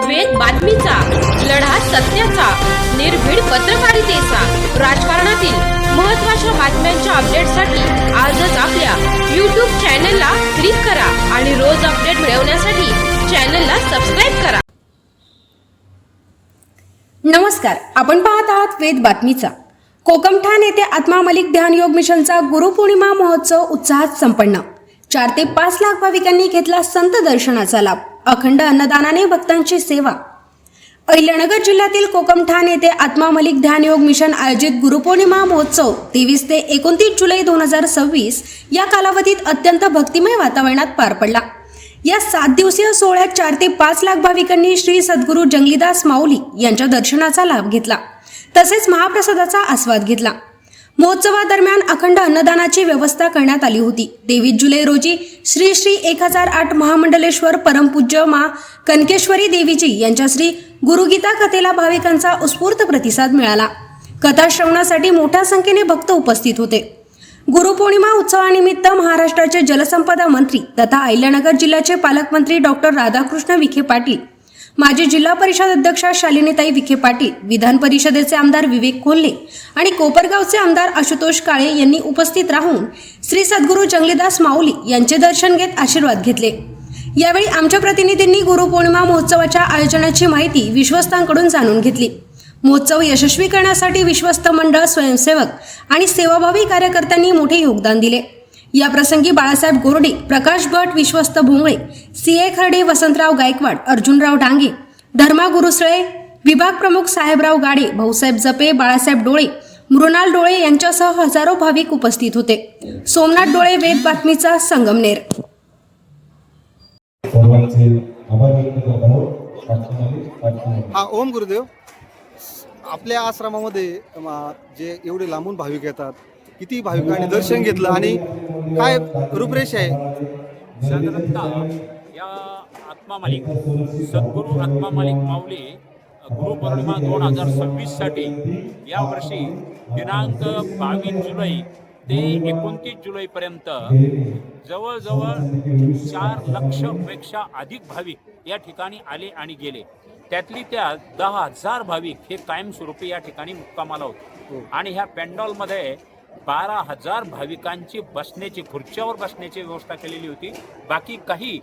वेद बातमीचा, लढा सत्याचा, निर्भीड पत्रकारितेचा, राजकारणातील महत्त्वाच्या बातम्यांच्या अपडेटसाठी आजच आपल्या YouTube चॅनलला क्लिक करा आणि रोज अपडेट मिळवण्यासाठी चॅनलला सबस्क्राइब करा। नमस्कार, आपण पाहत आहात वेद बातमीचा। कोकमठाण येथे आत्मा मलिक ध्यान योग मिशनचा गुरुपौर्णिमा महोत्सव उत्साहात संपन्न। 4 ते 5 लाख भाविकांनी घेतला संत दर्शनाचा लाभ। अखंड अन्नदानाने भक्तांची सेवा। अहिल्यानगर जिल्ह्यातील कोकमठाण येथे आत्मा मलिक ध्यान योग मिशन आयोजित गुरुपौर्णिमा महोत्सव 23 ते 29 जुलै 2026 या कालावधीत अत्यंत भक्तिमय वातावरणात पार पडला। या 7 दिवसीय सोहळ्यात 4 ते 5 लाख भाविकांनी श्री सद्गुरू जंगलीदास माऊली यांच्या दर्शनाचा लाभ घेतला, तसेच महाप्रसादाचा आस्वाद घेतला। महोत्सवादरम्यान अखंड अन्नदानाची व्यवस्था करण्यात आली होती। 23 जुलै रोजी श्री श्री 1008 महामंडलेश्वर परमपूज्य मा कनकेश्वरी देवीजी यांच्या श्री गुरुगीता कथेला भाविकांचा उत्स्फूर्त प्रतिसाद मिळाला। कथा श्रवणासाठी मोठ्या संख्येने भक्त उपस्थित होते। गुरुपौर्णिमा उत्सवानिमित्त महाराष्ट्राचे जलसंपदा मंत्री तथा अहिल्यानगर जिल्ह्याचे पालकमंत्री डॉक्टर राधाकृष्ण विखे पाटील, माजी जिल्हा परिषद अध्यक्षा शालिनीताई विखे पाटील, विधान परिषदेचे आमदार विवेक कोल्हे आणि कोपरगावचे आमदार आशुतोष काळे यांनी उपस्थित राहून श्री सद्गुरू जंगलीदास माऊली यांचे दर्शन घेत आशीर्वाद घेतले। यावेळी आमच्या प्रतिनिधींनी गुरुपौर्णिमा महोत्सवाच्या आयोजनाची माहिती विश्वस्तांकडून जाणून घेतली। महोत्सव यशस्वी करण्यासाठी विश्वस्त मंडळ, स्वयंसेवक आणि सेवाभावी कार्यकर्त्यांनी मोठे योगदान दिले। या प्रसंगी बाळासाहेब गोरडे, प्रकाश भट, विश्वस्त भोंगळे, सीए खर्डे, वसंतराव गायकवाड, अर्जुनराव डांगे, धर्मा गुरुसळे, विभाग प्रमुख साहेबराव गाडे, भाऊसाहेब जपे, बाळासाहेब डोळे, मृणाल डोळे यांच्यासह हजारो भाविक उपस्थित होते। सोमनाथ डोळे, वेद बातमीचा, संगमनेर। ओम गुरुदेव, आपल्या आश्रमामध्ये जे एवढे लांबून भाविक येतात, किती भाविकांनी दर्शन घेतलं आणि काय रूपरेषा आहे? साधारणतः या आत्मा मालिक सद्गुरू आत्मा मालिक माऊली गुरुपौर्णिमा 2026 साठी यावर्षी दिनांक 22 जुलै ते 29 जुलैपर्यंत जवळजवळ 4 लक्षपेक्षा अधिक भाविक या ठिकाणी आले आणि गेले। त्यातली त्या 10,000 भाविक हे कायमस्वरूपी या ठिकाणी मुक्कामाला होते आणि ह्या पॅन्डॉलमध्ये 12,000 भाविकांची बसण्याची, खुर्च्यावर बसण्याची व्यवस्था केलेली होती। बाकी काही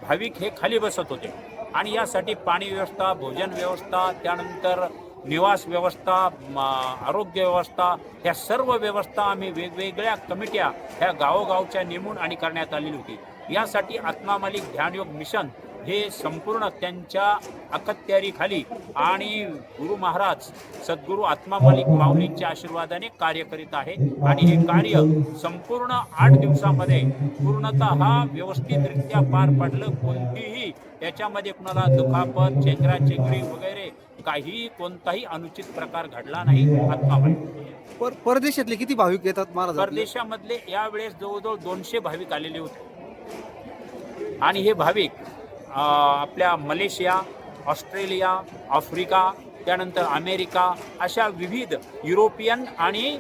भाविक हे खाली बसत होते आणि यासाठी पाणी व्यवस्था, भोजन व्यवस्था, त्यानंतर निवास व्यवस्था, आरोग्य व्यवस्था, ह्या सर्व व्यवस्था आम्ही वेगवेगळ्या कमिट्या ह्या गावोगावच्या नेमून आणि करण्यात आलेली होती। यासाठी आत्मा मालिक ध्यान योग मिशन हे संपूर्ण त्यांच्या अखत्यारीखाली आणि गुरु महाराज सद्गुरू आत्मा मालिक माऊलींच्या आशीर्वादाने कार्य करीत आहे आणि हे कार्य संपूर्ण 8 दिवसामध्ये पूर्णतः व्यवस्थितरित्या पार पडलं। कोणतीही त्याच्यामध्ये कुणाला दुखापत, चेंगराचेंगरी वगैरे कोणताही अनुचित प्रकार घडला नाही। आत्मा मालिक परदेशातले किती भाविक येतात महाराज? परदेशामधले यावेळेस जवळजवळ 200 भाविक आलेले होते आणि हे भाविक आपल्या मलेशिया, ऑस्ट्रेलिया, आफ्रिका, त्यानंतर अमेरिका अशा विविध युरोपियन आणि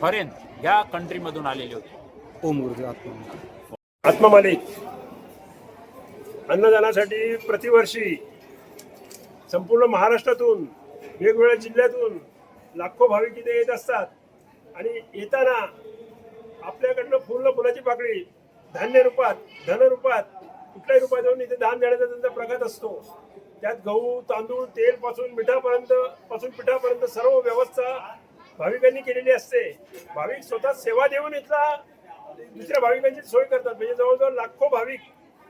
फॉरेन ह्या कंट्रीमधून आलेले होते। ओम गुरुदेव। आत्मा मालिक अन्नदानासाठी प्रतिवर्षी संपूर्ण महाराष्ट्रातून, वेगवेगळ्या जिल्ह्यातून लाखो भाविक इथे येत असतात आणि येताना आपल्याकडनं फुलाची पाकळी धान्य रूपात, धन रूपात, कुठल्याही रूपात येऊन इथे दान देण्याचा त्यांचा प्रघात असतो। त्यात गहू, तांदूळ, तेल पासून पिठापर्यंत सर्व व्यवस्था भाविकांनी केलेली असते। भाविक स्वतः सेवा देऊन इथला दुसऱ्या भाविकांची सोय करतात। म्हणजे जवळजवळ लाखो भाविक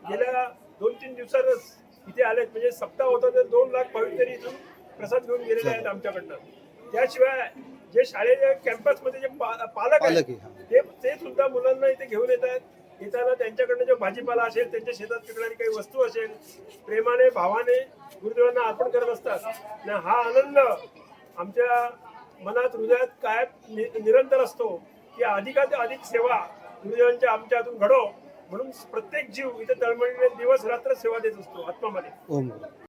गेल्या 2-3 दिवसातच इथे आलेत। म्हणजे सप्ताह होता तर 2 लाख भाविक तरी इथून प्रसाद घेऊन गेलेले आहेत आमच्याकडनं। त्याशिवाय जे शाळेच्या कॅम्पसमध्ये जे पालक आहेत ते सुद्धा मुलांना इथे घेऊन येतात। येताना त्यांच्याकडनं जो भाजीपाला असेल, त्यांच्या शेतात पिकणारी काही वस्तू असेल, प्रेमाने, भावाने गुरुदेवांना अर्पण करत असतात। हा आनंद आमच्या मनात, हृदयात काय निरंतर असतो की अधिकाधिक अधिक सेवा गुरुदेवांच्या आमच्या हातून घडो, म्हणून प्रत्येक जीव इथे तळमळीने दिवस रात्र सेवा देत असतो आत्मा मालिक।